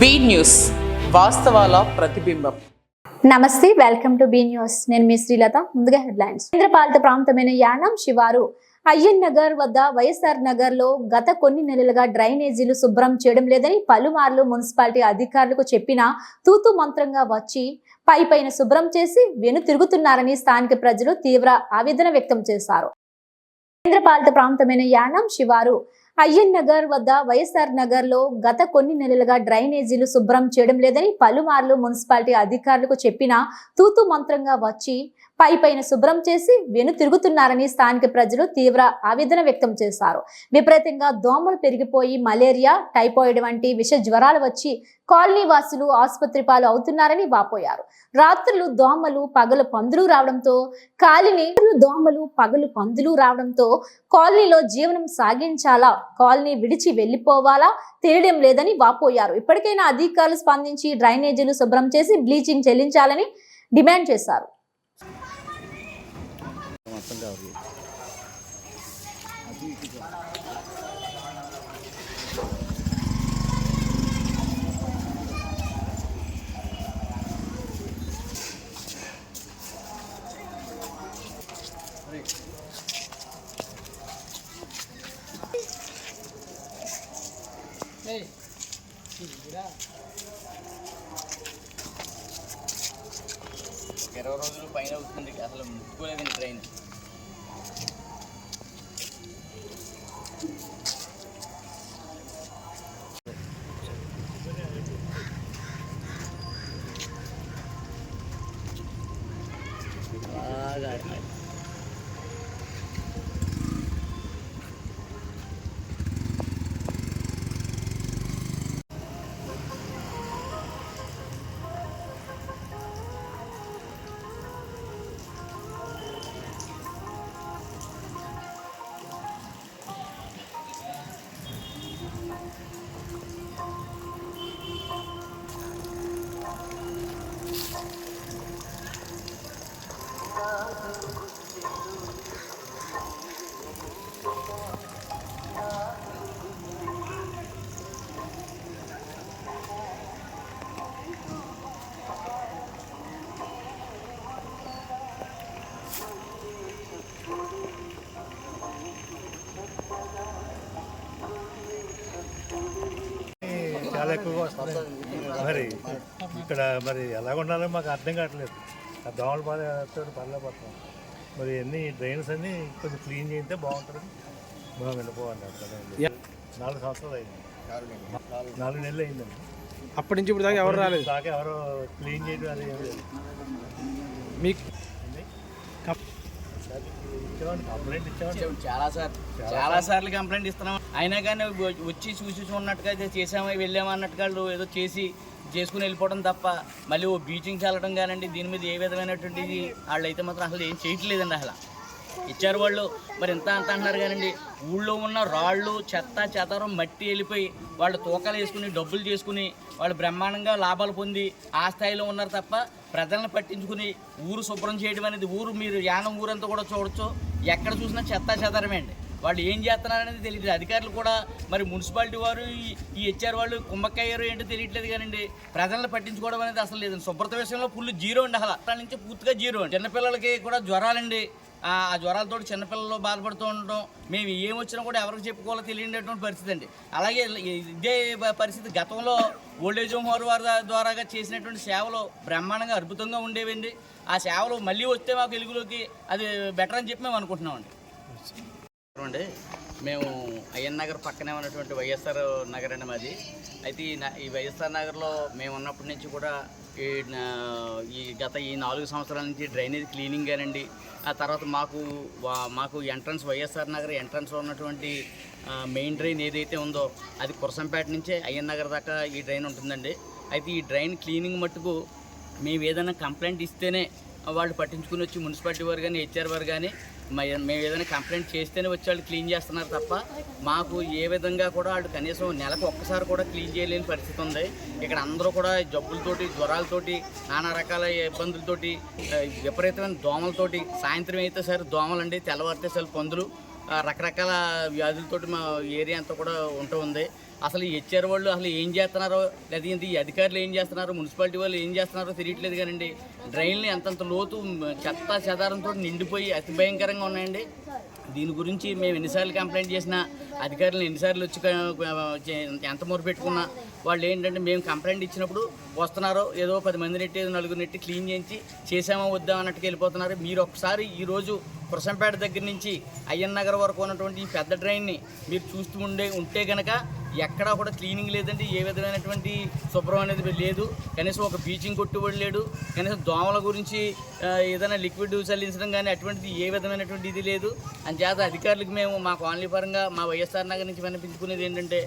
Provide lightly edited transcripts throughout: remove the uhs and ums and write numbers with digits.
B news వాస్తవాల ప్రతిబింబం. నమస్తే, welcome to be news. నేను మీ శ్రీలత. ముందుగా హెడ్లైన్స్. కేంద్రపాలిత ప్రాంతమైన యానాం శివారు అయ్యన్ నగర్ వద్ద వైఎస్ఆర్ నగర్ లో గత కొన్ని నెలలుగా డ్రైనేజీలు శుభ్రం చేయడం లేదని పలుమార్లు మున్సిపాలిటీ అధికారులకు చెప్పినా తూతు మంత్రంగా వచ్చి పైపైన శుభ్రం చేసి వెను తిరుగుతున్నారని స్థానిక ప్రజలు తీవ్ర ఆవేదన వ్యక్తం చేశారు. కేంద్రపాలిత ప్రాంతమైన యానాం శివారు అయ్యన్ నగర్ వద్ద వైఎస్ఆర్ నగర్ లో గత కొన్ని నెలలుగా డ్రైనేజీలు శుభ్రం చేయడం లేదని పలుమార్లు మున్సిపాలిటీ అధికారులకు చెప్పినా తూతు మంత్రంగా వచ్చి పైపైన శుభ్రం చేసి వెను తిరుగుతున్నారని స్థానిక ప్రజలు తీవ్ర ఆవేదన వ్యక్తం చేశారు. విపరీతంగా దోమలు పెరిగిపోయి మలేరియా, టైఫాయిడ్ వంటి విష జ్వరాలు వచ్చి కాలనీ వాసులు ఆసుపత్రి పాలు అవుతున్నారని వాపోయారు. రాత్రులు దోమలు, పగలు పందులు రావడంతో కాలనీలో జీవనం సాగించాలా, కాలనీ విడిచి వెళ్లిపోవాలా తెలియడం లేదని వాపోయారు. ఇప్పటికైనా అధికారులు స్పందించి డ్రైనేజీలు శుభ్రం చేసి బ్లీచింగ్ చెల్లించాలని డిమాండ్ చేశారు. ఇరవై రోజులు పైన అవుతుంది, అసలు ముట్టుకోలేదండి ట్రైన్. చాలా ఎక్కువగా వస్తుంది. మరి ఇక్కడ మరి ఎలా ఉండాలో మాకు అర్థం కావట్లేదు. ఆ దోమలు పడలేకపోతున్నాం. మరి అన్ని డ్రైన్స్ అన్నీ కొంచెం క్లీన్ చేస్తే బాగుంటుంది. మనం వెళ్ళిపోవాలి. 4 సంవత్సరాలు అయింది, 4 నెలలు అయిందండి. అప్పటి నుంచి ఇప్పుడు దాకా ఎవరు రాలేదు. దాకా ఎవరో క్లీన్ చేయడం అది ఏం లేదు. మీకు కంప్లైంట్ ఇచ్చాము, చాలా సార్లు కంప్లైంట్ ఇస్తున్నాం. అయినా కానీ వచ్చి చూసి ఉన్నట్టుగా చేసాము, వెళ్ళాము అన్నట్టుగా ఏదో చేసుకుని వెళ్ళిపోవడం తప్ప మళ్ళీ ఓ బీచింగ్ చల్లడం కానండి, దీని మీద ఏ విధమైనటువంటిది వాళ్ళు అయితే మాత్రం అసలు ఏం చేయట్లేదండి. అసలు ఇచ్చారు వాళ్ళు, మరి ఇంత అంత అంటున్నారు కానండి. ఊళ్ళో ఉన్న రాళ్ళు, చెత్త చెదారం, మట్టి వెళ్ళిపోయి వాళ్ళు తూకాలు వేసుకుని డబ్బులు చేసుకుని వాళ్ళు బ్రహ్మాండంగా లాభాలు పొంది ఆ స్థాయిలో ఉన్నారు తప్ప ప్రజలను పట్టించుకుని ఊరు శుభ్రం చేయడం అనేది, మీరు యానం ఊరంతా కూడా చూడొచ్చు, ఎక్కడ చూసినా చెత్త చెదారమే అండి. వాళ్ళు ఏం చేస్తున్నారనేది తెలియదు. అధికారులు కూడా మరి మున్సిపాలిటీ వారు ఈ హెచ్ఆర్ వాళ్ళు కుమ్మక్కయ్యారు ఏంటో తెలియట్లేదు కానండి. ప్రజలను పట్టించుకోవడం అనేది అసలు లేదండి. శుభ్రత విషయంలో ఫుల్ జీరో అండి. అసలు నుంచి పూర్తిగా జీరో అండి. చిన్నపిల్లలకి కూడా జ్వరాలండి. ఆ జ్వరాలతో చిన్నపిల్లలు బాధపడుతూ ఉండటం, మేము ఏమొచ్చినా కూడా ఎవరికి చెప్పుకోవాలో తెలియనటువంటి పరిస్థితి అండి. అలాగే ఇదే పరిస్థితి గతంలో ఓల్డేజ్ హోమ్ వారి ద్వారాగా చేసినటువంటి సేవలు బ్రహ్మాండంగా అద్భుతంగా ఉండేవండి. ఆ సేవలు మళ్ళీ వస్తే మాకు వెలుగులోకి అది బెటర్ అని చెప్పి మేము అనుకుంటున్నామండి. మేము అయ్యన్ నగర్ పక్కనే ఉన్నటువంటి వైఎస్ఆర్ నగర్ అండి మాది. అయితే ఈ వైఎస్ఆర్ నగర్లో మేము ఉన్నప్పటి నుంచి కూడా గత 4 సంవత్సరాల నుంచి డ్రైనేజ్ క్లీనింగ్ గానండి. ఆ తర్వాత మాకు ఎంట్రన్స్ వైఎస్ఆర్ నగర్ ఎంట్రన్స్లో ఉన్నటువంటి మెయిన్ డ్రైన్ ఏదైతే ఉందో అది కురసంపేట నుంచే అయ్యన్ నగర్ దాకా ఈ డ్రైన్ ఉంటుందండి. అయితే ఈ డ్రైన్ క్లీనింగ్ మట్టుకు మేము ఏదైనా కంప్లైంట్ ఇస్తేనే వాళ్ళు పట్టించుకుని వచ్చి మున్సిపాలిటీ వారు కానీ హెచ్ఆర్ వారు కానీ మేము ఏదైనా కంప్లైంట్ చేస్తేనే వచ్చి వాళ్ళు క్లీన్ చేస్తున్నారు తప్ప మాకు ఏ విధంగా కూడా వాళ్ళు కనీసం నెలకు ఒక్కసారి కూడా క్లీన్ చేయలేని పరిస్థితి ఉంది. ఇక్కడ అందరూ కూడా జబ్బులతోటి, జ్వరాలతోటి, నానా రకాల ఇబ్బందులతోటి, విపరీతమైన దోమలతోటి, సాయంత్రం అయితే సరే దోమలండి, తెల్లవారితే సరే పందులు రకరకాల వ్యాధులతోటి మా ఏరియా అంతా కూడా ఉంటుంది. అసలు ఈ హెచ్ఆర్ వాళ్ళు అసలు ఏం చేస్తున్నారో, లేదా ఈ అధికారులు ఏం చేస్తున్నారో, మున్సిపాలిటీ వాళ్ళు ఏం చేస్తున్నారో తెలియట్లేదు కానండి. డ్రైన్లు ఎంతంత లోతు చెత్త చెదారంతో నిండిపోయి అతి భయంకరంగా ఉన్నాయండి. దీని గురించి మేము ఎన్నిసార్లు కంప్లైంట్ చేసినా, అధికారులు ఎన్నిసార్లు వచ్చి ఎంత మొర పెట్టుకున్నా వాళ్ళు ఏంటంటే మేము కంప్లైంట్ ఇచ్చినప్పుడు వస్తున్నారో ఏదో 10 మంది నెట్టి 4 నెట్టి క్లీన్ చేసామా వద్దా అన్నట్టుగా వెళ్ళిపోతున్నారు. మీరు ఒకసారి ఈరోజు కురసంపేట దగ్గర నుంచి అయ్యన్ నగర్ వరకు ఉన్నటువంటి ఈ పెద్ద డ్రైన్ని మీరు చూస్తూ ఉంటే కనుక ఎక్కడా కూడా క్లీనింగ్ లేదండి. ఏ విధమైనటువంటి శుభ్రం అనేది లేదు. కనీసం ఒక బీచింగ్ కొట్టుబడి లేడు. కనీసం దోమల గురించి ఏదైనా లిక్విడ్ చల్లించడం కానీ అటువంటిది ఏ విధమైనటువంటి ఇది లేదు. అంచేత అధికారులకు మేము మా కాలనీ పరంగా మా వైఎస్ఆర్ నగర్ నుంచి వినిపించుకునేది ఏంటంటే,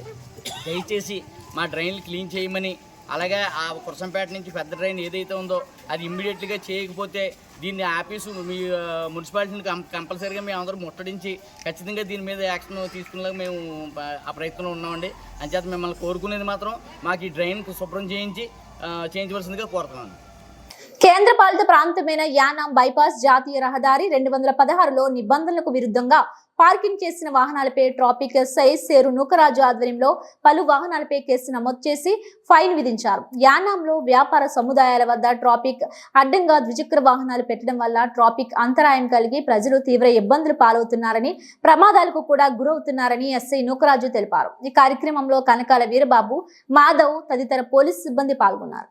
దయచేసి మా డ్రైన్లు క్లీన్ చేయమని, అలాగే ఆ కురసంపేట నుంచి పెద్ద డ్రైన్ ఏదైతే ఉందో అది ఇమ్మీడియట్గా చేయకపోతే దీన్ని ఆఫీసు మీ మున్సిపాలిటీని కంపల్సరీగా మేము అందరూ ముట్టడించి ఖచ్చితంగా దీని మీద యాక్షన్ తీసుకునేలాగా మేము ఆ ప్రయత్నంలో ఉన్నామండి. అంచేత మిమ్మల్ని కోరుకునేది మాత్రం మాకు ఈ డ్రైన్ శుభ్రం చేయించవలసిందిగా కోరుతున్నాను. కేంద్ర పాలిత ప్రాంతమైన యానాం బైపాస్ జాతీయ రహదారి 216లో నిబంధనలకు విరుద్ధంగా పార్కింగ్ చేసిన వాహనాలపై ట్రాఫిక్ ఎస్ఐ సేరు నూకరాజు ఆధ్వర్యంలో పలు వాహనాలపై కేసు నమోదు చేసి ఫైన్ విధించారు. యానాంలో వ్యాపార సముదాయాల వద్ద ట్రాఫిక్ అడ్డంగా ద్విచక్ర వాహనాలు పెట్టడం వల్ల ట్రాఫిక్ అంతరాయం కలిగి ప్రజలు తీవ్ర ఇబ్బందులు పాలవుతున్నారని, ప్రమాదాలకు కూడా గురవుతున్నారని ఎస్ఐ నూకరాజు తెలిపారు. ఈ కార్యక్రమంలో కనకాల వీరబాబు, మాధవ్ తదితర పోలీసు సిబ్బంది పాల్గొన్నారు.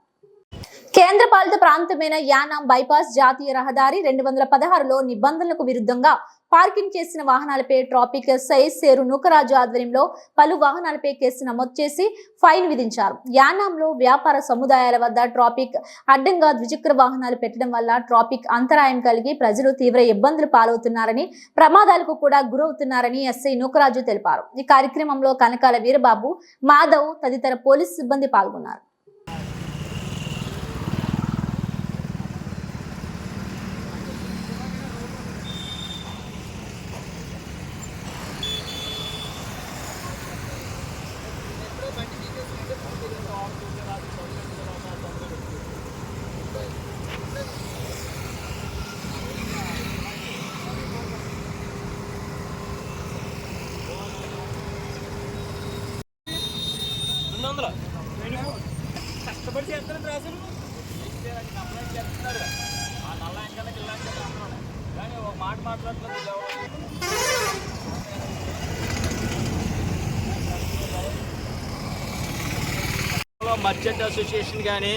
కేంద్ర పాలిత ప్రాంతమైన యానాం బైపాస్ జాతీయ రహదారి 216లో నిబంధనలకు విరుద్ధంగా పార్కింగ్ చేసిన వాహనాలపై ట్రాఫిక్ ఎస్ఐ సేరు నూకరాజు ఆధ్వర్యంలో పలు వాహనాలపై కేసు నమోదు చేసి ఫైన్ విధించారు. యానాంలో వ్యాపార సముదాయాల వద్ద ట్రాఫిక్ అడ్డంగా ద్విచక్ర వాహనాలు పెట్టడం వల్ల ట్రాఫిక్ అంతరాయం కలిగి ప్రజలు తీవ్ర ఇబ్బందులు పాలవుతున్నారని, ప్రమాదాలకు కూడా గురవుతున్నారని ఎస్ఐ నూకరాజు తెలిపారు. ఈ కార్యక్రమంలో కనకాల వీరబాబు, మాధవ్ తదితర పోలీసు సిబ్బంది పాల్గొన్నారు. కష్టపడి చేస్తారు రాసులు కానీ ఒక మాట మాట్లాడుతున్నారు. మర్చెంట్ అసోసియేషన్ కానీ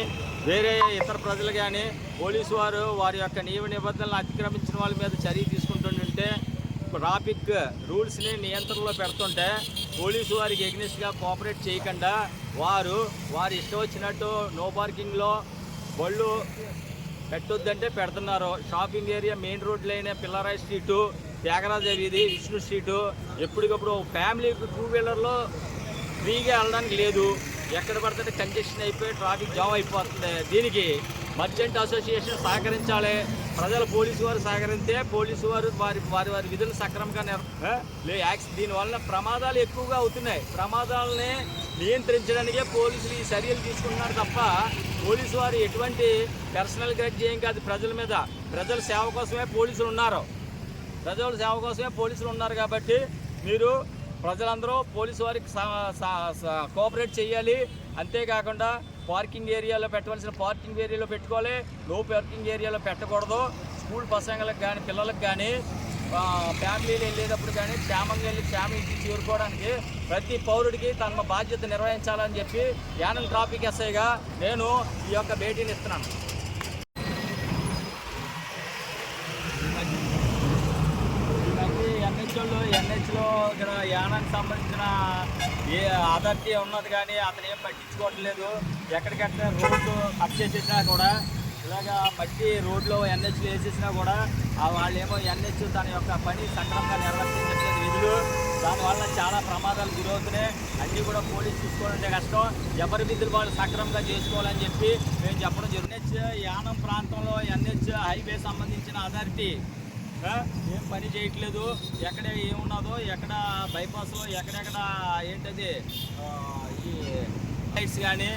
వేరే ఇతర ప్రజలు కానీ పోలీసు వారు వారి యొక్క నియమ నిబంధనలను అతిక్రమించిన వాళ్ళ మీద చర్య తీసుకుంటుంటే, ట్రాఫిక్ రూల్స్ని నియంత్రణలో పెడుతుంటే పోలీసు వారికి ఎగ్నెస్ట్గా కోఆపరేట్ చేయకుండా వారి ఇష్టం వచ్చినట్టు నో పార్కింగ్లో బళ్ళు పెట్టొద్దంటే పెడుతున్నారు. షాపింగ్ ఏరియా మెయిన్ రోడ్లు అయిన పిల్లరాయి స్ట్రీటు, త్యాగరాజ వీధి, విష్ణు స్ట్రీటు ఎప్పటికప్పుడు ఫ్యామిలీ 2 వీలర్లో ఫ్రీగా వెళ్ళడానికి లేదు. ఎక్కడ పడితే కంజెషన్ అయిపోయి ట్రాఫిక్ జామ్ అయిపోతుంది. దీనికి మర్చెంట్ అసోసియేషన్ సహకరించాలి. ప్రజలు పోలీసు వారు సహకరిస్తే పోలీసు వారు వారి విధులు సక్రమంగా దీనివల్ల ప్రమాదాలు ఎక్కువగా అవుతున్నాయి. ప్రమాదాలని నియంత్రించడానికే పోలీసులు ఈ చర్యలు తీసుకుంటున్నారు తప్ప పోలీసు వారు ఎటువంటి పర్సనల్ గ్రడ్జ్ ఏం కాదు. ప్రజల మీద ప్రజల సేవ కోసమే పోలీసులు ఉన్నారు. కాబట్టి మీరు ప్రజలందరూ పోలీసు వారికి కోఆపరేట్ చేయాలి. అంతేకాకుండా పార్కింగ్ ఏరియాలో పెట్టవలసిన పార్కింగ్ ఏరియాలో పెట్టుకోవాలి, నో పార్కింగ్ ఏరియాలో పెట్టకూడదు. స్కూల్ పసంగులకు కానీ పిల్లలకు కానీ ఫ్యామిలీలు వెళ్ళేటప్పుడు కానీ క్షేమంగా వెళ్ళి క్షేమం చేరుకోవడానికి ప్రతి పౌరుడికి తమ బాధ్యత నిర్వహించాలని చెప్పి యానం ట్రాఫిక్ ఎస్ఐగా నేను ఈ యొక్క భేటీని ఇస్తున్నాను. ఎన్హెచ్లో ఇక్కడ యానానికి సంబంధించిన ఏ అథారిటీ ఉన్నది కానీ అతను ఏం పట్టించుకోవట్లేదు. ఎక్కడికక్కడ రోడ్లు కట్ చేసేసినా కూడా, ఇలాగా మట్టి రోడ్లో ఎన్హెచ్లు వేసేసినా కూడా వాళ్ళేమో ఎన్హెచ్ తన యొక్క పని సక్రమంగా నిర్వర్తించట్లేదు విధులు. దానివల్ల చాలా ప్రమాదాలు గురవుతున్నాయి. అన్నీ కూడా పోలీసు చూసుకోవాలంటే కష్టం. ఎవరి విధులు వాళ్ళు సక్రమంగా చేసుకోవాలని చెప్పి మేము చెప్పడం జరుగుతుంది. ఎన్హెచ్ యానం ప్రాంతంలో ఎన్హెచ్ హైవే సంబంధించిన అథారిటీ ఏం పని చేయట్లేదు. ఎక్కడ ఏమున్నదో, ఎక్కడ బైపాస్లో ఎక్కడెక్కడ ఏంటది ఈ లైట్స్ కానీ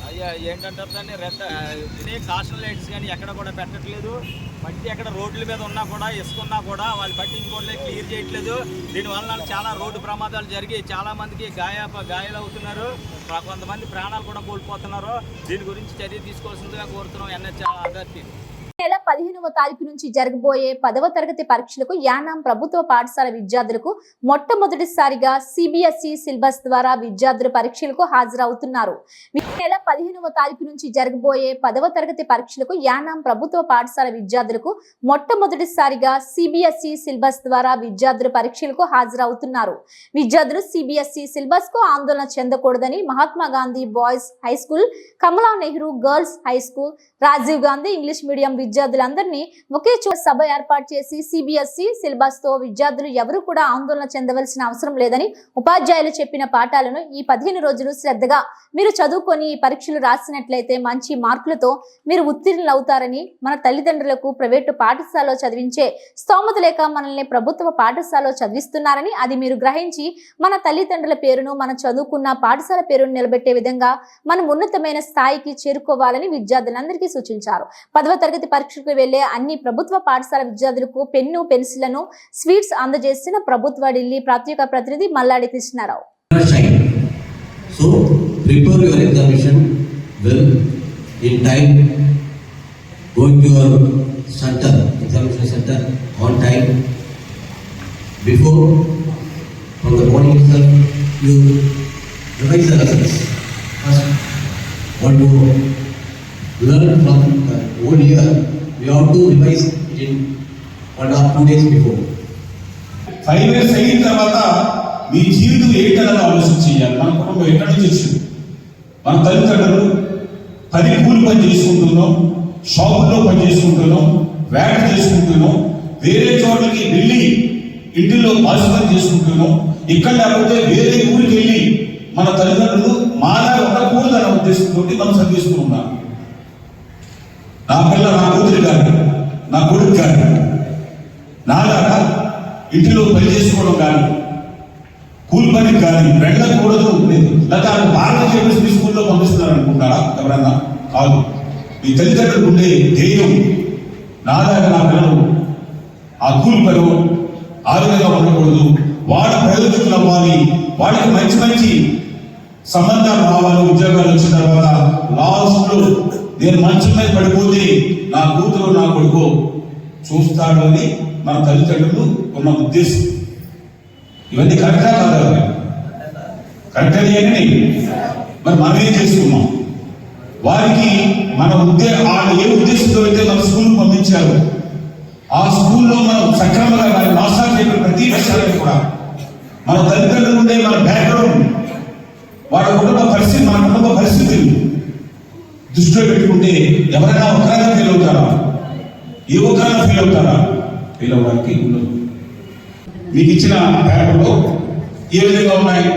అయ్యా ఏంటంటారు దాన్ని కాషన్ లైట్స్ కానీ ఎక్కడ కూడా పెట్టట్లేదు. మట్టి ఎక్కడ రోడ్ల మీద ఉన్నా కూడా ఇసుకున్నా కూడా వాళ్ళు పట్టించుకోవట్లేదు, క్లియర్ చేయట్లేదు. దీనివల్ల చాలా రోడ్డు ప్రమాదాలు జరిగి చాలామందికి గాయాలు అవుతున్నారు, కొంతమంది ప్రాణాలు కూడా కోల్పోతున్నారు. దీని గురించి చర్య తీసుకోవాల్సిందిగా కోరుతున్నాం NHAI అథారిటీ. నెల 15వ తారీఖు నుంచి జరగబోయే 10వ తరగతి పరీక్షలకు యానాం ప్రభుత్వ పాఠశాల విద్యార్థులకు మొట్టమొదటిసారిగా CBSE సిలబస్ ద్వారా విద్యార్థులు పరీక్షలకు హాజరవుతున్నారు. నెల 15వ తారీఖు నుంచి జరగబోయే 10వ తరగతి పరీక్షలకు యానాం ప్రభుత్వ పాఠశాల విద్యార్థులకు మొట్టమొదటిసారిగా CBSE సిలబస్ ద్వారా విద్యార్థులు పరీక్షలకు హాజరవుతున్నారు. విద్యార్థులు CBSE సిలబస్ కు ఆందోళన చెందకూడదని Mahatma Gandhi boys high school, Kamala Nehru girls high school, Rajiv Gandhi English medium విద్యార్థులందరినీ ఒకే చోట సభ ఏర్పాటు చేసి CBSE సిలబస్ తో విద్యార్థులు ఎవరు కూడా ఆందోళన చెందవలసిన అవసరం లేదని ఉపాధ్యాయులు చెప్పిన పాఠాలను ఈ 15 రోజులు శ్రద్ధగా మీరు చదువుకొని ఈ పరీక్షలు రాసినట్లయితే మంచి మార్కులతో మీరు ఉత్తీర్ణులవుతారని, మన తల్లిదండ్రులకు ప్రైవేటు పాఠశాలలో చదివించే స్తోమత లేక మనల్ని ప్రభుత్వ పాఠశాలలో చదివిస్తున్నారని అది మీరు గ్రహించి మన తల్లిదండ్రుల పేరును, మనం చదువుకున్న పాఠశాల పేరును నిలబెట్టే విధంగా మనం ఉన్నతమైన స్థాయికి చేరుకోవాలని విద్యార్థులందరికీ సూచించారు. 10వ తరగతి పరీక్షలకు వెళ్లే అన్ని ప్రభుత్వ పాఠశాల విద్యార్థులకు పెన్ను, పెన్సిళ్లను, స్వీట్స్ అందజేసిన ప్రభుత్వ ఢిల్లీ ప్రత్యేక ప్రతినిధి Malladi Krishnarao. So prepare your examination well in time. Go to your center, examination center on time. Before, from the morning itself, you revise the lessons. First, what you learn from the whole year, we have to revise it in 1 or 2 days before. 5 years అయిన తర్వాత మీ జీవితం ఏంటనేది ఆలోచన చేయాలి. మన కుటుంబం ఎక్కడి నుంచి వచ్చింది? మన తల్లిదండ్రులు కూలి పని చేసుకుంటున్నాం, షాపుల్లో పని చేసుకుంటున్నాం, వేట చేసుకుంటున్నాం, వేరే చోట్లకి వెళ్ళి ఇంటిలో పాసుపని చేసుకుంటున్నాం. ఇక్కడ లేకపోతే వేరే ఊరికి వెళ్ళి మన తల్లిదండ్రులు మాలా ఒక కూడదన్న ఉద్దేశంతో మనం చదివిస్తూ ఉన్నాం. నా పిల్ల, నా కూతురు కానీ, నా కొడుకు కానీ నాలాగా ఇంటిలో పని చేసుకోవడం కానీ, కూలి పనికి కానీ వెళ్ళకూడదు. లేదా భారతదేశ స్కూల్లో పంపిస్తున్నారు అనుకుంటారా? ఎవరన్నా కాదు. మీ తల్లిదండ్రులకు ఉండే ధైర్యం, నాలాగా నా పిల్లలు ఆ కూలి పని ఆరోగ్యంగా ఉండకూడదు, వాళ్ళ ప్రయోజకులు అవ్వాలి, వాళ్ళకి మంచి మంచి సంబంధాలు రావాలి. ఉద్యోగాలు వచ్చిన తర్వాత లాస్ట్లో నేను మంచం మీద పడిపోతే నా కూతురు, నా కొడుకు చూస్తాడు అని మన తల్లిదండ్రులు ఉన్న ఉద్దేశం. ఇవన్నీ కరెక్టా కాదా? కరెక్ట్ అని మరి మనం ఏం చేసుకున్నాం? వారికి మన వాళ్ళు ఏ ఉద్దేశంతో అయితే మన స్కూల్కి పంపించారు, ఆ స్కూల్లో మనం సక్రమంగా వారి మాస్టర్ చెప్పిన ప్రతి విషయాన్ని కూడా మన తల్లిదండ్రులు ఉండే మన బ్యాక్గ్రౌండ్, వాళ్ళ కుటుంబ పరిస్థితి, మన కుటుంబ పరిస్థితిని దృష్టిలో పెట్టుకుంటే ఎవరైనా ఒకరైనా ఫెయిల్ అవుతారా? ఏ ఒక్కరైనా ఫెయిల్ అవుతారా? ఫెయిల్ అవ్వడానికి ఉండదు. మీకు ఇచ్చిన పేపర్లో ఏ విధంగా ఉన్నాయి?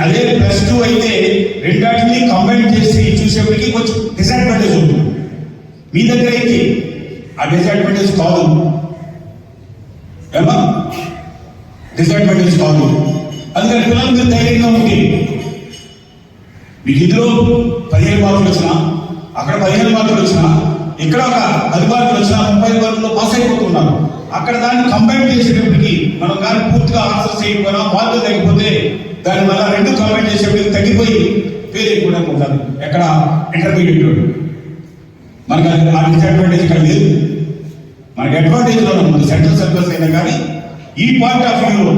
అదే +2 అయితే రెండాటిని కంబైన్ చేసి చూసేప్పటికీ కొంచెం డిసడ్వాంటేజ్ ఉంటుంది. మీ దగ్గర అయితే ఆ డిసడ్వాంటేజ్ కాదు, ఏమా డిసడ్వాంటేజ్ కాదు. అందుకని పిల్లలు మీరు ధైర్యంగా ఉంది. మీకు ఇందులో 15 మార్కులు వచ్చినా, అక్కడ 15 మార్కులు వచ్చినా, ఇక్కడ ఒక 10 మార్కులు వచ్చినా 30 మార్కుల్లో పాస్ అయిపోతున్నారు. అక్కడ దాన్ని కంబైన్ చేసేటప్పటికి మనం కానీ పూర్తిగా ఆన్సర్ చేయకపోయినా, మార్కులు తగ్గిపోతే దాని వల్ల 2 కంబైన్ చేసేప్పటికి తగ్గిపోయి ఫెయిల్ అయిపోవడానికి ఉంటుంది. ఎక్కడ ఇంటర్మీడియట్ మనకు అది ఆ డిసడ్వాంటేజ్ ఇక్కడ లేదు. మనకి అడ్వాంటేజ్లో ఉంది. సెంట్రల్ సిలబస్ అయినా కానీ ఈ పాయింట్ ఆఫ్ వ్యూలో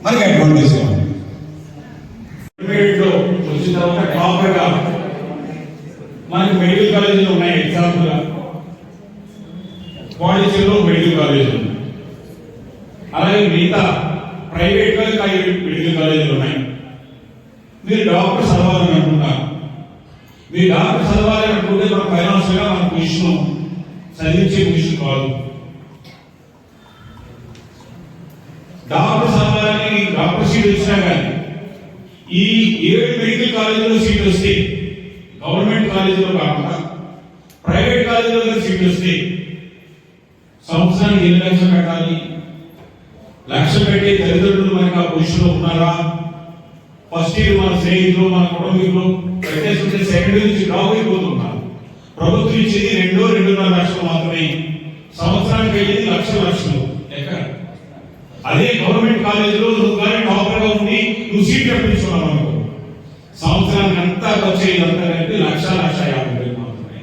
మనకి అడ్వాంటేజ్ ఉంది. ఇంటర్మీడియట్లో వచ్చిన తర్వాత టాపర్గా మనకి మెడికల్ కాలేజీలు ఉన్నాయి. ఎగ్జాంపుల్గా పాండిచేరిలో మెడికల్ కాలేజ్ ఉంది. అలాగే మిగతా ప్రైవేట్ మెడికల్ కాలేజీలు ఉన్నాయి. మీరు డాక్టర్ చదవాలని అనుకుంటారు. మీరు డాక్టర్ చదవాలని అనుకుంటే మన ఫైనాన్షియల్గా మన పొజిషన్ చదివించే పొజిషన్ కాదు. డాక్టర్ చదవాలని డాక్టర్ సీట్ వచ్చినా కానీ ఈ 7 మెడికల్ కాలేజీలో సీట్ వస్తే, గవర్నమెంట్ కాలేజీలో కాకుండా ప్రైవేట్ కాలేజీలో సీట్ వస్తే సంవత్సరానికి 8 లక్షలు కట్టాలి. లక్ష పెట్టే తల్లిదండ్రులు మనకి ఆ పొజిషన్లో ఉన్నారా? ఫస్ట్ ఇయర్ మన స్నేహితులు మన కుటుంబీకులు పెట్టేస్తుంటే సెకండ్ ఇయర్ నుంచి డ్రాప్ అయిపోతున్నారు. ప్రభుత్వం ఇచ్చేది 2-2.5 లక్షలు మాత్రమే, సంవత్సరానికి అయ్యేది లక్షలు ఎక్కడ. అదే గవర్నమెంట్ కాలేజీలో నువ్వు కానీ టాపర్ గా ఉండి నువ్వు సీట్ రప్పించుకున్నావు అనుకో, సంవత్సరానికి అంతా ఖర్చు అయ్యేదంతా కలిపి 1,50,000 మాత్రమే.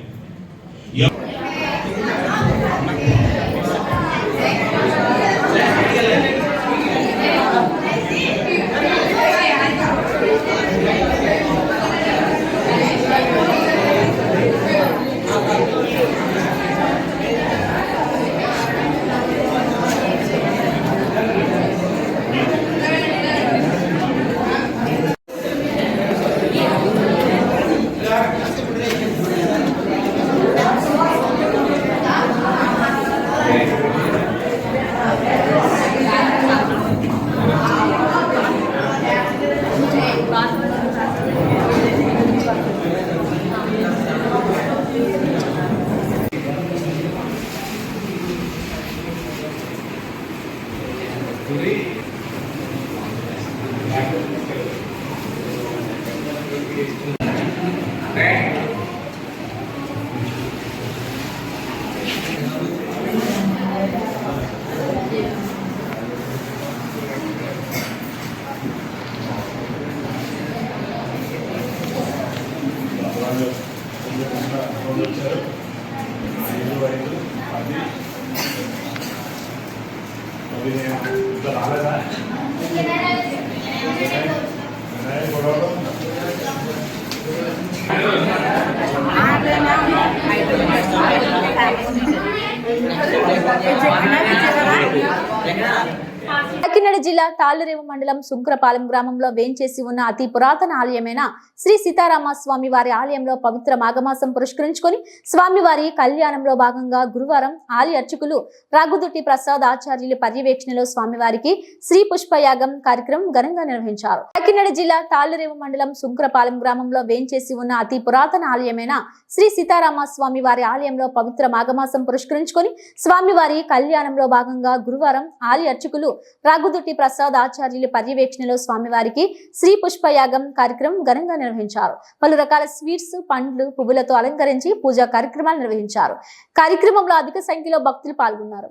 కాకినాడ జిల్లా తాళ్లరేవు మండలం సుంకరపాలెం గ్రామంలో వేంచేసి ఉన్న అతి పురాతన ఆలయమైన శ్రీ సీతారామ స్వామి వారి ఆలయంలో పవిత్ర మాఘమాసం పురస్కరించుకొని స్వామివారి కళ్యాణంలో భాగంగా గురువారం ఆలయ అర్చకులు రాగుదుట్టి ప్రసాద్ ఆచార్యుల పర్యవేక్షణలో స్వామివారికి శ్రీ పుష్పయాగం కార్యక్రమం ఘనంగా నిర్వహించారు. కాకినాడ జిల్లా తాళ్లరేవు మండలం సుంకరపాలెం గ్రామంలో వేంచేసి ఉన్న అతి పురాతన ఆలయమైన శ్రీ సీతారామ స్వామి వారి ఆలయంలో పవిత్ర మాఘమాసం పురస్కరించుకొని స్వామివారి కళ్యాణంలో భాగంగా గురువారం ఆలయ అర్చకులు రాగుదుట్టి ప్రసాద్ ఆచార్యుల పర్యవేక్షణలో స్వామివారికి శ్రీ పుష్పయాగం కార్యక్రమం ఘనంగా నిర్వహించారు. పలు రకాల స్వీట్స్, పండ్లు, పువ్వులతో అలంకరించి పూజా కార్యక్రమాలు నిర్వహించారు. కార్యక్రమంలో అధిక సంఖ్యలో భక్తులు పాల్గొన్నారు.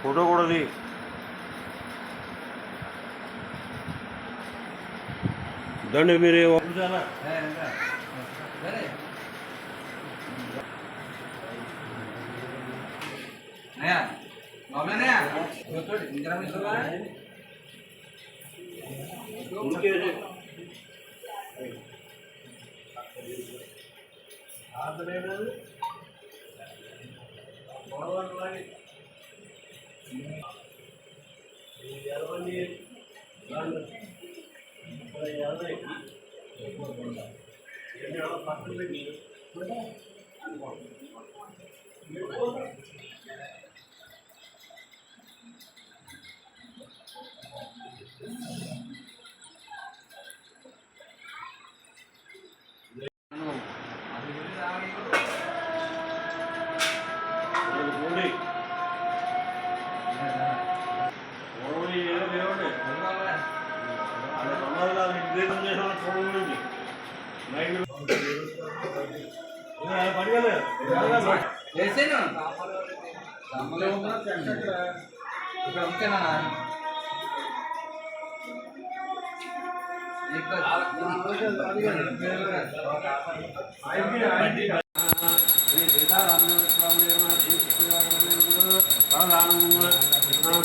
ఫోటో కూడా దండి మీరు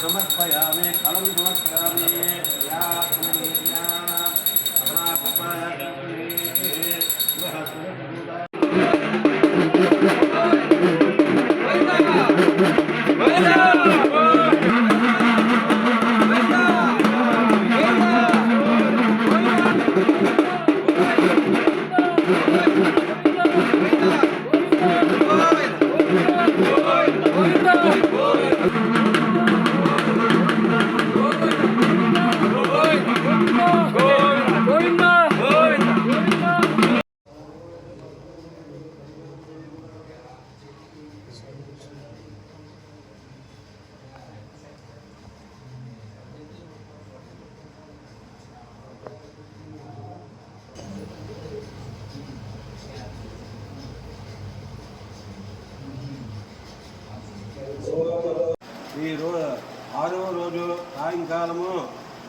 సమర్పయామి ఫలం సమర్పయామి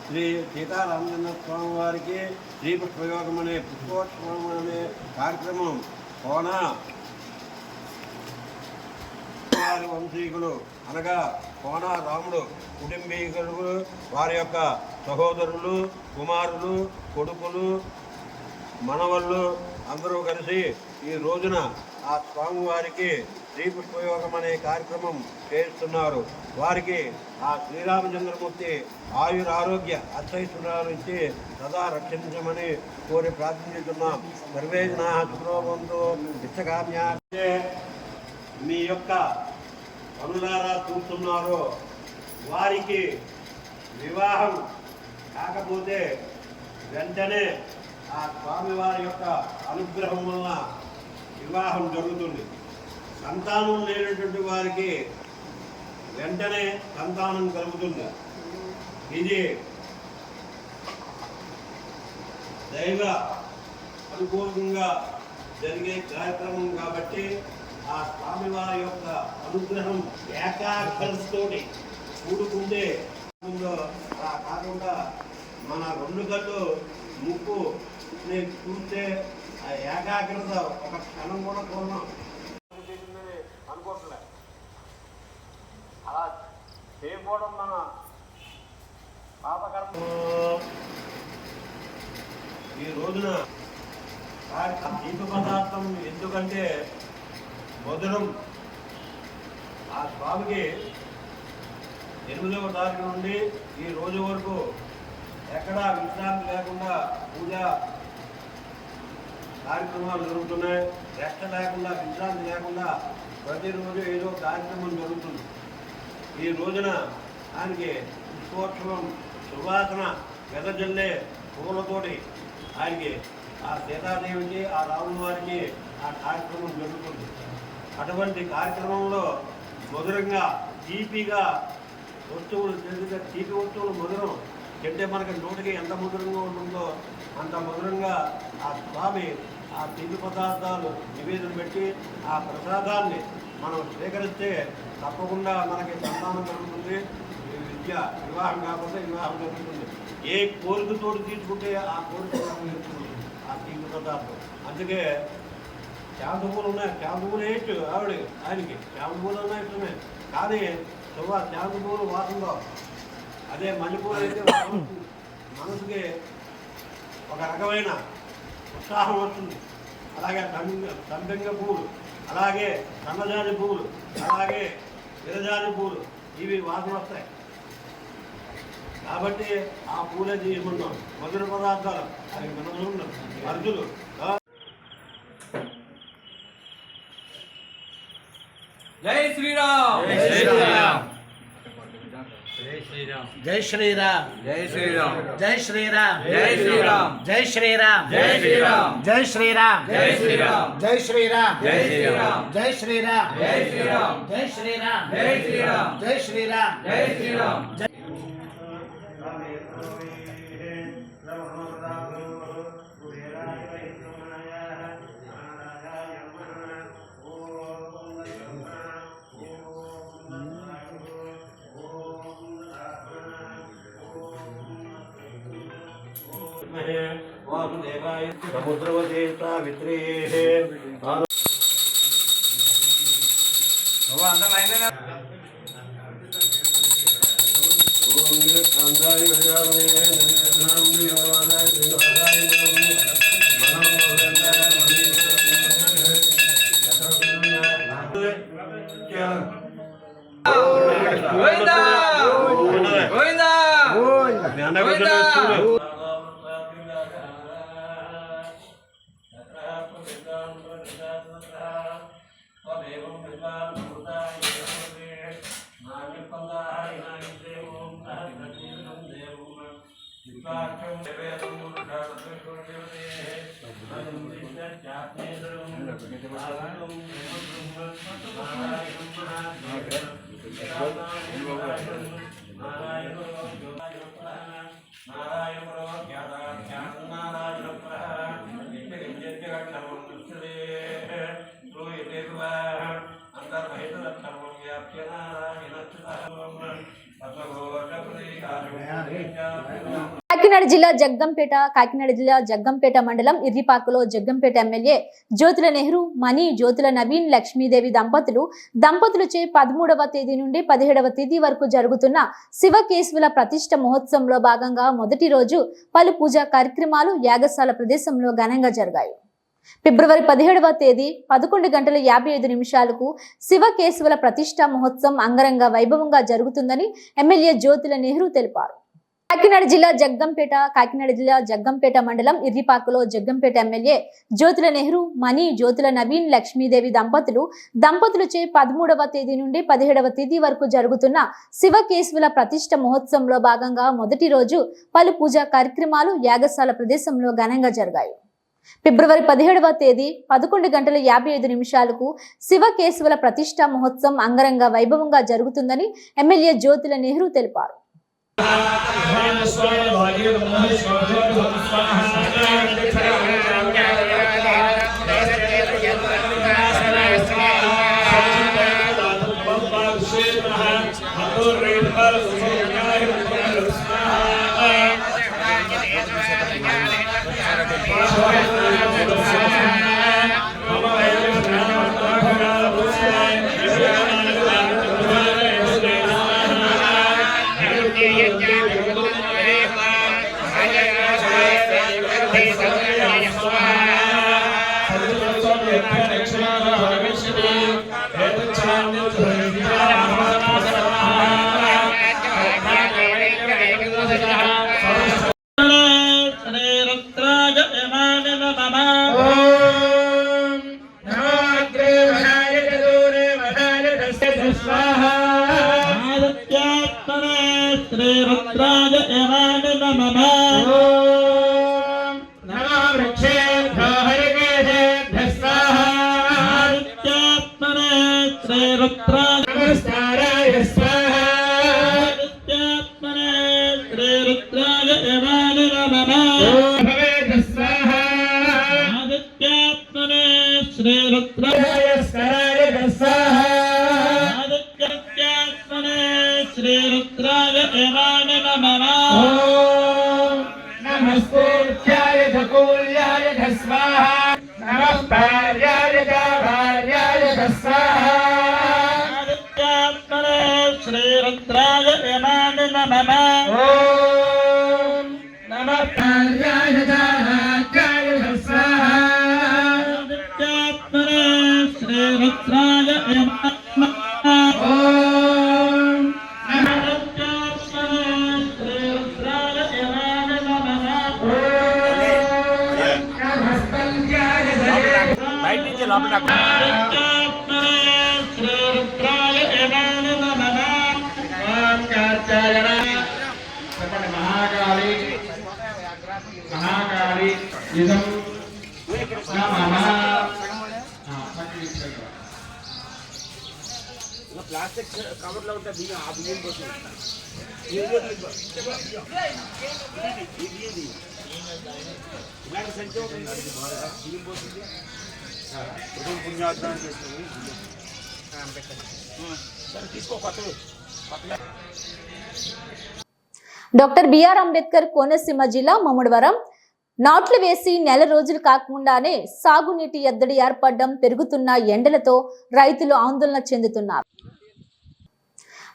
శ్రీ సీతారామచంద్ర స్వామి వారికి శ్రీ పుష్పయోగం అనే పుష్పోత్సవం అనే కార్యక్రమం కోన వారి వంశీకులు అనగా కోన రాముడు కుటుంబీకులు వారి యొక్క సహోదరులు కుమారులు కొడుకులు మనవళ్ళు అందరూ కలిసి ఈ రోజున ఆ స్వామివారికి శ్రీ పుష్పయోగం అనే కార్యక్రమం చేస్తున్నారు. వారికి ఆ శ్రీరామచంద్రమూర్తి ఆయురారోగ్య అష్టైశ్వర్యాలు ఇచ్చి సదా రక్షించమని కోరి ప్రార్థించుతున్నాం. సర్వే జనా సుఖోభవంతు ఇష్టకామ్యా. మీ యొక్క పనులారా చూస్తున్నారో వారికి వివాహం కాకపోతే వెంటనే ఆ స్వామివారి యొక్క అనుగ్రహం వలన వివాహం జరుగుతుంది. సంతానం లేనటువంటి వారికి వెంటనే సంతానం కలుగుతుంది. ఇది దైవ అనుకూలంగా జరిగే కార్యక్రమం కాబట్టి ఆ స్వామివారి యొక్క అనుగ్రహం ఏకాగ్రతతోటి కూడుకుంటే అలా కాకుండా మన రెండు కళ్ళు ముక్కు చూస్తే ఆ ఏకాగ్రత ఒక క్షణం కూడా కోరున్నాం అనుకోవట్లే. అలా చేయకపోవడం మన పాపకర్మ. ఈ రోజున తీపి పదార్థం ఎందుకంటే మధురం. ఆ స్వామికి 8వ తారీఖు నుండి ఈ రోజు వరకు ఎక్కడా విశ్రాంతి లేకుండా పూజా కార్యక్రమాలు జరుగుతున్నాయి. రెస్ట్ లేకుండా విశ్రాంతి లేకుండా ప్రతిరోజు ఏదో కార్యక్రమం జరుగుతుంది. ఈ రోజున ఆయనకి పుష్పోత్సవం సువాసన వెదజల్లే పూలతోటి ఆయనకి ఆ సీతాదేవికి ఆ రాముల వారికి ఆ కార్యక్రమం జరుగుతుంది. అటువంటి కార్యక్రమంలో మధురంగా తీపిగా వస్తువులు తీపి వస్తువులు మధురం తింటే మనకి నోటికి ఎంత మధురంగా ఉంటుందో అంత మధురంగా ఆ స్వామి ఆ తీపి పదార్థాలు నివేదన పెట్టి ఆ ప్రసాదాన్ని మనం స్వీకరిస్తే తప్పకుండా మనకి సంతానం కలుగుతుంది. వివాహం కాకపోతే వివాహం జరుగుతుంది. ఏ కోరికతో తీసుకుంటే ఆ కోరిక జరుగుతుంది ఆ తీపి పదార్థం. అందుకే శాంతపూలు ఉన్నాయి. శాంతపూలు వేయచ్చు ఆయనకి శాంతపూలు ఉన్నాయి ఇష్టమే. కానీ శాంతపూలు వాసనలో అదే మల్లెపూలు అయితే మనసుకి ఒక రకమైన ఉత్సాహం వస్తుంది. అలాగే సంపెంగ పువ్వులు, అలాగే సన్నజాజి పువ్వులు, అలాగే విరజాజి పువ్వులు ఇవి వాసన వస్తాయి. కాబట్టి ఆ పూలే తీసుకుంటాం. మధుర పదార్థాలు అవి మనసులు అర్జులు. జై శ్రీరామ్. జై శ్రీరామ్. జై శ్రీరామ్. జై శ్రీరామ్. జై శ్రీరామ్. జై శ్రీరామ్. జై శ్రీరామ్. జై శ్రీరామ్. జై శ్రీరామ్. జై శ్రీరామ్. జై శ్రీరామ్. జై శ్రీరామ్. జై శ్రీరామ్. జై శ్రీరామ్. జై శ్రీరామ్. జై శ్రీరామ్. జై శ్రీరామ్. జై శ్రీరామ్. वासुदेवाय समुद्रवते सावित्रेः గోవిందా గోవిందా గోవిందా. అంతర్భైత కాకినాడ జిల్లా జగ్గంపేట మండలం ఇర్రిపాకలో జగ్గంపేట ఎమ్మెల్యే జ్యోతుల నెహ్రూ మణి జ్యోతుల నవీన్ లక్ష్మీదేవి దంపతులచే 13వ తేదీ నుండి 17వ తేదీ వరకు జరుగుతున్న శివకేశవుల ప్రతిష్ఠ మహోత్సవంలో భాగంగా మొదటి రోజు పలు పూజా కార్యక్రమాలు యాగశాల ప్రదేశంలో ఘనంగా జరిగాయి. ఫిబ్రవరి 17వ తేదీ 11:55 శివకేశవుల ప్రతిష్ఠ మహోత్సవం అంగరంగ వైభవంగా జరుగుతుందని ఎమ్మెల్యే జ్యోతుల నెహ్రూ తెలిపారు. కాకినాడ జిల్లా జగ్గంపేట మండలం ఇర్రిపాకలో జగ్గంపేట ఎమ్మెల్యే జ్యోతుల నెహ్రూ మణి జ్యోతుల నవీన్ లక్ష్మీదేవి దంపతులచే 13వ తేదీ నుండి 17వ తేదీ వరకు జరుగుతున్న శివకేశవుల ప్రతిష్ఠ మహోత్సవంలో భాగంగా మొదటి రోజు పలు పూజా కార్యక్రమాలు యాగశాల ప్రదేశంలో ఘనంగా జరిగాయి. ఫిబ్రవరి 17వ తేదీ 11:55 శివకేశవుల ప్రతిష్ఠ మహోత్సవం అంగరంగ వైభవంగా జరుగుతుందని ఎమ్మెల్యే జ్యోతుల నెహ్రూ తెలిపారు. ప్లాస్టిక్ కవర్లో ఉంటే బియ్యం ఆ బియ్యం పోతుంది. ఇలాంటి సంఖ్య బియ్యం పోతుంది. పుణ్యార్థం చేస్తుంది. సరే తీసుకో కొత్త. డాక్టర్ బిఆర్ అంబేద్కర్ కోనసీమ జిల్లా మమ్మడివరం నాట్లు వేసి నెల రోజులు కాకుండానే సాగునీటి ఎద్దడి ఏర్పడడం, పెరుగుతున్న ఎండలతో రైతులు ఆందోళన చెందుతున్నారు.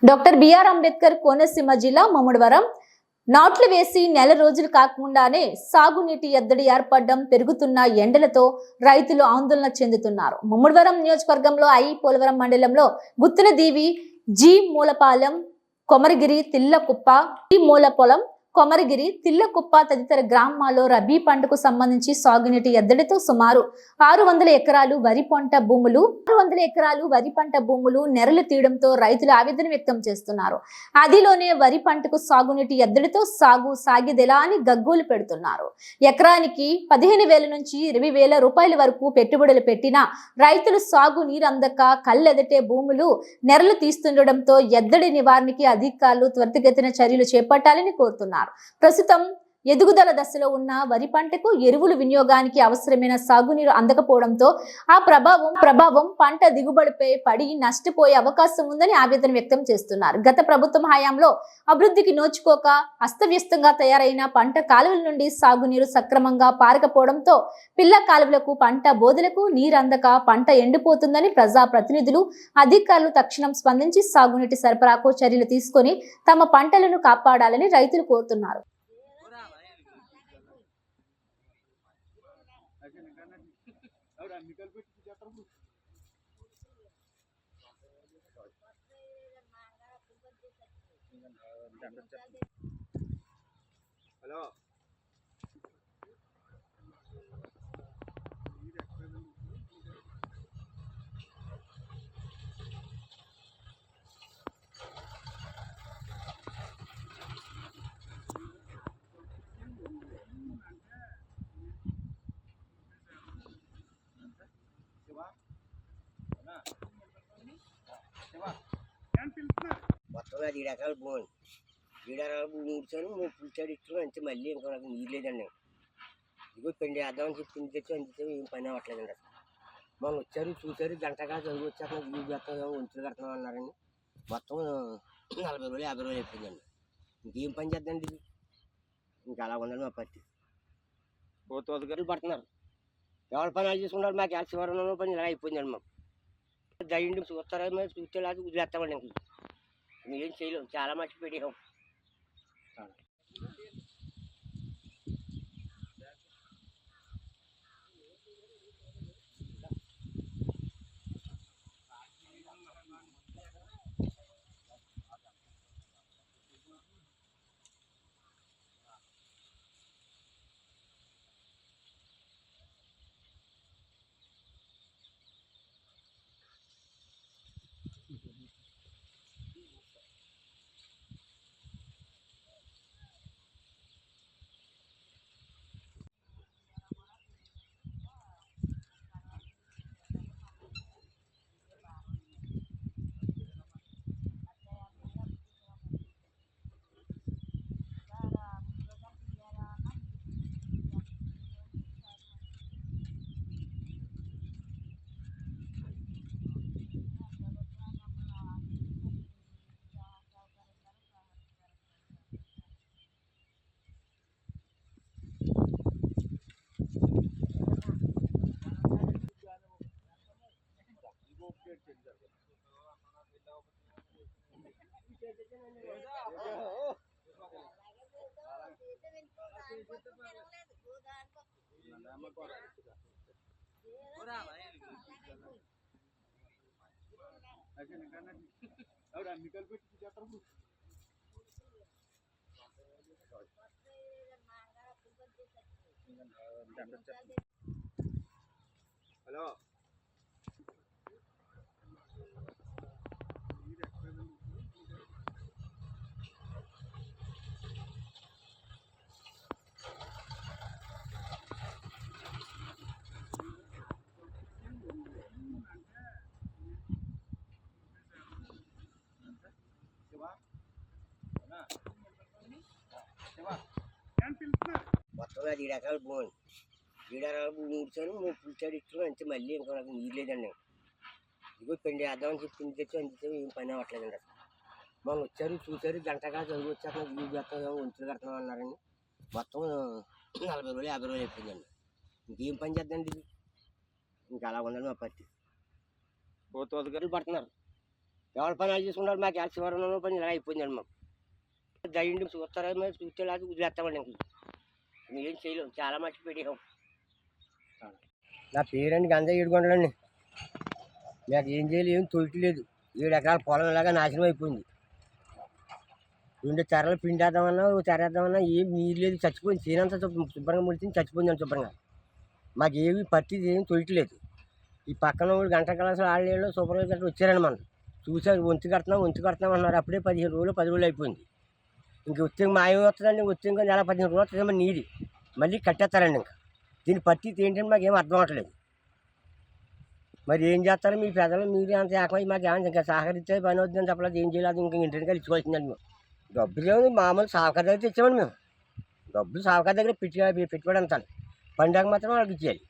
డాక్టర్ బిఆర్ అంబేద్కర్ కోనసీమ జిల్లా మమ్మడివరం నాట్లు వేసి నెల రోజులు కాకుండానే సాగునీటి ఎద్దడి ఏర్పడడం, పెరుగుతున్న ఎండలతో రైతులు ఆందోళన చెందుతున్నారు. మమ్మడివరం నియోజకవర్గంలో పోలవరం మండలంలో గుత్తినదీవి, జి మూలపాలెం, కొమరగిరి, తిల్లకుప్ప, ఈ మూలపొలం, కొమరగిరి, తిల్లకుప్ప తదితర గ్రామాల్లో రబీ పంటకు సంబంధించి సాగునీటి ఎద్దడితో సుమారు 600 ఎకరాలు వరి పంట భూములు నెరలు తీయడంతో రైతులు ఆవేదన వ్యక్తం చేస్తున్నారు. అదిలోనే వరి పంటకు సాగునీటి ఎద్దడితో సాగిదెలా అని గగ్గోలు పెడుతున్నారు. ఎకరానికి 15,000 నుంచి 20,000 రూపాయల వరకు పెట్టుబడులు పెట్టినా రైతులు సాగు నీరు అందక కళ్ళెదటే భూములు నెరలు తీస్తుండటంతో ఎద్దడి నివారణకి అధికారులు త్వరితగతిన చర్యలు చేపట్టాలని కోరుతున్నారు. ప్రస్తుతం ఎదుగుదల దశలో ఉన్న వరి పంటకు ఎరువులు వినియోగానికి అవసరమైన సాగునీరు అందకపోవడంతో ఆ ప్రభావం పంట దిగుబడిపై పడి నష్టపోయే అవకాశం ఉందని ఆవేదన వ్యక్తం చేస్తున్నారు. గత ప్రభుత్వం హయాంలో అభివృద్ధికి నోచుకోక అస్తవ్యస్తంగా తయారైన పంట కాలువల నుండి సాగునీరు సక్రమంగా పారకపోవడంతో పిల్ల కాలువలకు పంట బోదెలకు నీరు అందక పంట ఎండిపోతుందని ప్రజా ప్రతినిధులు అధికారులు తక్షణం స్పందించి సాగునీటి సరఫరాకు చర్యలు తీసుకొని తమ పంటలను కాపాడాలని రైతులు కోరుతున్నారు. హలో మొత్తం అది 7 ఎకరాలు భూమి 7 ఎకరాలు భూమి ఇచ్చాను 3 పులిచాడు ఇచ్చాను అంతే. మళ్ళీ ఇంకా నాకు నీరు లేదండి. ఇదిగో పెండి వేద్దామని చెప్పి పిండి తెచ్చి అందితే ఏం పని అవ్వట్లేదండి. అసలు మొన్న వచ్చారు చూసారు గంటగా చదువు వచ్చాక నీరు చేస్తాం ఒంతులు కడతాం అన్నారని మొత్తం 40 రోజులు 50 రోజులు అయిపోయిందండి. ఇంకేం పని చేద్దండి ఇది? ఇంకా అలా ఉందండి మా పత్తి. పోతోదుగారు పడుతున్నారు, ఎవరి పని వాళ్ళు చేసుకున్నారు. మాకు ఎలా చివరి పని ఇలా అయిపోయిందండి. మాకు దయ్యండి చూస్తారా మరి చూస్తే లేదా వదిలేస్తామండి. ఇంక ఏం చేయలేము, చాలా మట్టి పెట్టాం. హలో మొత్తం అది 7 ఎకరాలు భూమి 7 ఎకరాలు భూమి ఇచ్చాను 3 పులిచాడు ఇచ్చాను అంతే. మళ్ళీ ఇంకా నాకు నీరు లేదండి. ఇదిగో పెండి వేద్దామని చెప్పి పిండి తెచ్చి అందితే ఏం పని అవ్వట్లేదండి. అసలు మొన్న వచ్చారు చూసారు గంటగా చదువు వచ్చాక నీరు చేస్తాం ఒంతులు కడతాం అన్నారని మొత్తం 40 రోజులు 50 రోజులు అయిపోయిందండి. ఇంకేం పని చేద్దండి ఇది? ఇంకా అలా ఉందండి మా పత్తి. పోతోదుగారు పడుతున్నారు, ఎవరి పని వాళ్ళు చేసుకున్నారు. మాకు ఎలా చివరి పని ఇలా అయిపోయిందండి. మాకు దయ్యండి చూస్తారా మరి చూస్తే లేదా వదిలేస్తామండి. ఇంక ఏం చేయలేము, చాలా మట్టి పెట్టాం. నా పేరండి గంజా ఏడుకొండలండి. నాకు ఏం చేయలేదు, ఏం తొలియలేదు. 7 ఎకరాల పొలం ఇలాగా నాశనం అయిపోయింది. 2 తెరలు పిండేద్దామన్నా తెరేద్దామన్నా ఏం నీరు లేదు, చచ్చిపోయింది. చేనంతా శుభ్రంగా ముడిచింది, చచ్చిపోయిందండి శుభ్రంగా. మాకేమి పత్తి ఏం తొలియలేదు. ఈ పక్కన గంట కళాశాల ఆడేళ్ళు సూపర్వైజర్ వచ్చారండి. మనం చూసారు ఒంతు కడుతున్నాం అన్నారు. అప్పుడే 15 రోజులు 10 రోజులు అయిపోయింది. ఇంక వచ్చే మాయం వస్తుందండి. వచ్చే ఇంకా నెల 15 రోజులు వస్తుందేమో నీరు మళ్ళీ కట్టేస్తారండి. ఇంకా దీని పరిస్థితి ఏంటంటే మాకు ఏం అర్థం అవ్వట్లేదు. మరి ఏం చేస్తారు మీ పెద్దలు? మీరు అంత ఏకమై మాకు ఏమైనా ఇంకా సహకరిస్తే పని అవుతుందని చెప్పలేదు. ఏం చేయలేదు, ఇంకా ఇంటికి ఇచ్చుకోవాల్సిందండి. మేము డబ్బులు ఏమి మామూలు సహకారం అయితే ఇచ్చామండి. మేము డబ్బులు సావుకారు దగ్గర పెట్టుబడి అంతాను, పండుగ మాత్రం వాళ్ళకి ఇచ్చేయాలి.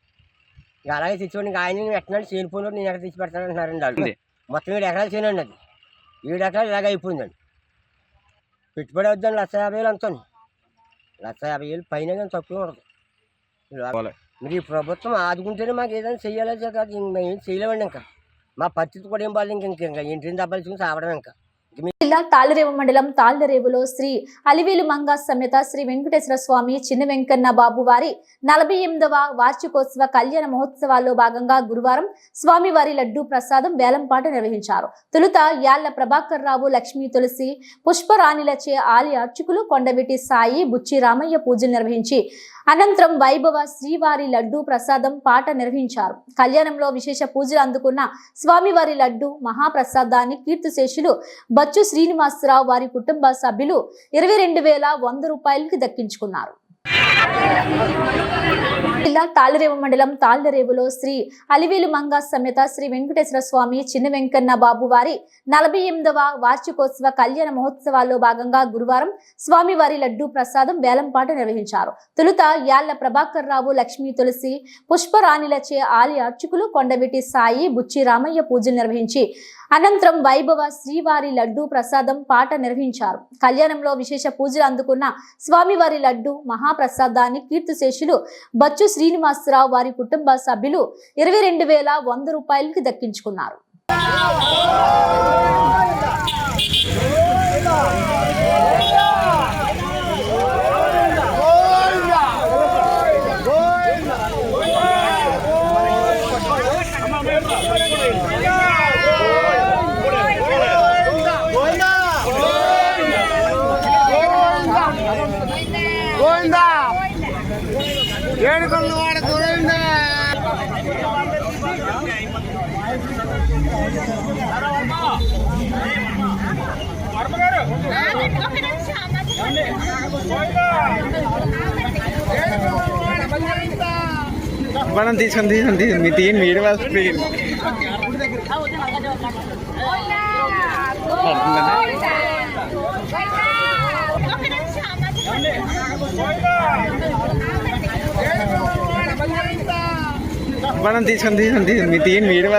ఇంకా అలాగే తెచ్చుకోండి. ఇంకా ఆయన ఎట్టనండి చేనిపోయినప్పుడు నేను ఎక్కడ తెచ్చి పెడతాను అంటున్నారండి వాళ్ళు. మొత్తం 7 ఎకరాలు చేయనండి, అది 7 ఎకరాలు ఇలాగ అయిపోయిందండి. పెట్టుబడి అవుద్దండి 1,50,000 అంతాను, 1,50,000 పైన కానీ తక్కువ ఉండదు. మరి ఈ ప్రభుత్వం ఆదుకుంటేనే మాకు ఏదైనా చెయ్యాలో కాదు, మేము ఏం చేయలేమండి. ఇంకా మా పరిస్థితి కూడా ఏం బాగాలేదు. ఇంకా ఇంటిని దెబ్బలు సావడం. ఇంకా జిల్లా తాళ్లరేవు మండలం తాళ్లరేవులో శ్రీ అలివేలు మంగా సమేత శ్రీ వెంకటేశ్వర స్వామి చిన్న వెంకన్న బాబు వారి 48వ వార్షికోత్సవ కళ్యాణ మహోత్సవాల్లో భాగంగా గురువారం స్వామివారి లడ్డూ ప్రసాదం వేలంపాట నిర్వహించారు. తొలుత యాళ్ల ప్రభాకర్ రావు, లక్ష్మీ తులసి, పుష్పరాణిలచే ఆలయ అర్చకులు కొండవీటి సాయి, బుచ్చి రామయ్య పూజలు నిర్వహించి అనంతరం వైభవ శ్రీవారి లడ్డూ ప్రసాదం పాట నిర్వహించారు. కళ్యాణంలో విశేష పూజలు అందుకున్న స్వామివారి లడ్డూ మహాప్రసాదాన్ని కీర్తిశేషులు బచ్చు శ్రీనివాసరావు వారి కుటుంబ సభ్యులు 22,100 రూపాయలకి దక్కించుకున్నారు. జిల్లా తాళ్లరేవు మండలం తాళ్లరేవులో శ్రీ అలివేలు మంగా సమేత శ్రీ వెంకటేశ్వర స్వామి చిన్న వెంకన్న బాబు వారి 48వ వార్షికోత్సవ కళ్యాణ మహోత్సవాల్లో భాగంగా గురువారం స్వామివారి లడ్డూ ప్రసాదం వేలంపాట నిర్వహించారు. తొలుత యాళ్ల ప్రభాకర్ రావు, లక్ష్మీ తులసి, పుష్పరాణిలచే ఆలయ అర్చకులు కొండవీటి సాయి, బుచ్చి రామయ్య పూజలు నిర్వహించి అనంతరం వైభవ శ్రీవారి లడ్డూ ప్రసాదం పాట నిర్వహించారు. కళ్యాణంలో విశేష పూజలు అందుకున్న స్వామివారి లడ్డూ మహాప్రసాదాన్ని కీర్తిశేషులు బచ్చు శ్రీనివాసరావు వారి కుటుంబ సభ్యులు 22,100 రూపాయలకి దక్కించుకున్నారు. మనం తీసుకొని మీ తీయని వీడియో మనం తీసుకొని మీ తీయని వీడియో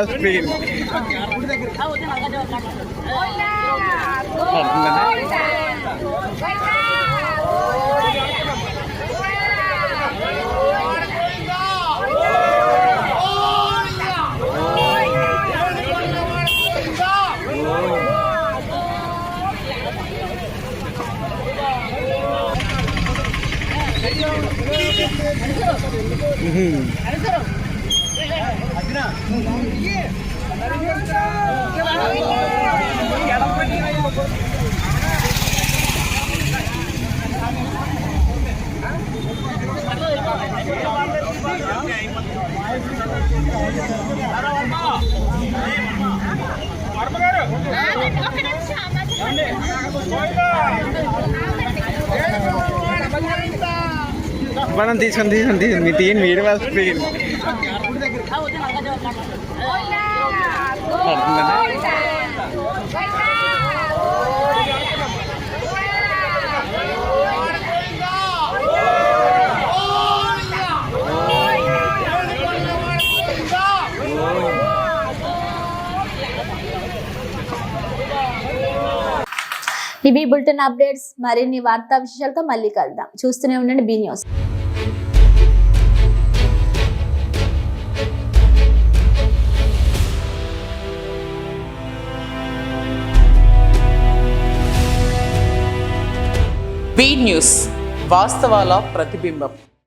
మనం తీసుకొని మీ తీయని వీడియో ఇవి బులెటిన్ అప్డేట్స్. మరిన్ని వార్తా విశేషాలతో మళ్ళీ కలుద్దాం. చూస్తూనే ఉండండి బీ న్యూస్. బీ న్యూస్, వాస్తవాల ప్రతిబింబం.